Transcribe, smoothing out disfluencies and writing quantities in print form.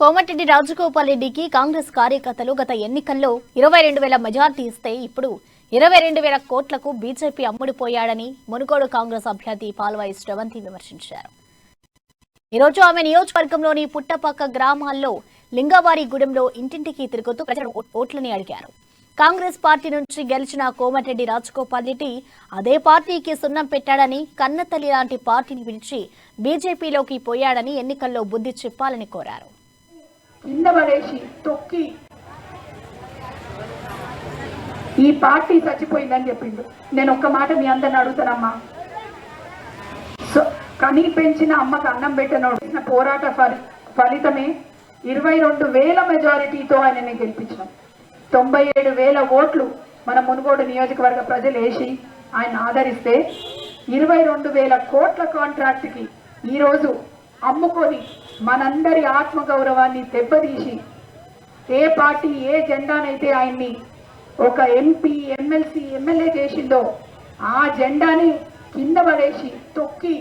కోమటిరెడ్డి రాజగోపాల్ రెడ్డికి కాంగ్రెస్ కార్యకర్తలు గత ఎన్నికల్లో 22,000 మెజార్టీ ఇస్తే ఇప్పుడు 22,000 కోట్లకు బీజేపీ అమ్ముడిపోయాడని మునుగోడు కాంగ్రెస్ అభ్యర్థి పాల్వాయి శ్రవంతి విమర్శించారు. ఈరోజు ఆమె నియోజకవర్గంలోని పుట్టపక్క గ్రామాల్లో లింగవారిగూడెంలో ఇంటింటికి తిరుగుతూ ప్రజలు ఓట్లని అడిగారు. కాంగ్రెస్ పార్టీ నుంచి గెలిచిన కోమటిరెడ్డి రాజగోపాల్ రెడ్డి అదే పార్టీకి సున్నం పెట్టాడని, కన్నతల్లి లాంటి పార్టీని పిలిచి బీజేపీలోకి పోయాడని ఎన్నికల్లో బుద్ధి చెప్పాలని కోరారు. కింద పడేసి తొక్కి ఈ పార్టీ చచ్చిపోయిందని చెప్పిండు. నేను ఒక్క మాట మీ అందరిని అడుగుతానమ్మా, కని పెంచిన అమ్మకు అన్నం పెట్టిన పోరాట ఫలితమే 22,000 మెజారిటీతో ఆయనని గెలిపించినాం. 97,000 ఓట్లు మన మునుగోడు నియోజకవర్గ ప్రజలు వేసి ఆయన ఆదరిస్తే 22,000 కోట్ల కాంట్రాక్ట్కి ఈరోజు అమ్ముకొని మనందరి ఆత్మగౌరవాన్ని దెబ్బతీసి ఏ పార్టీ ఏ జెండానైతే ఆయన్ని ఒక ఎంపీ ఎమ్మెల్సీ ఎమ్మెల్యే చేసిందో ఆ జెండాని కింద పడేసి తొక్కి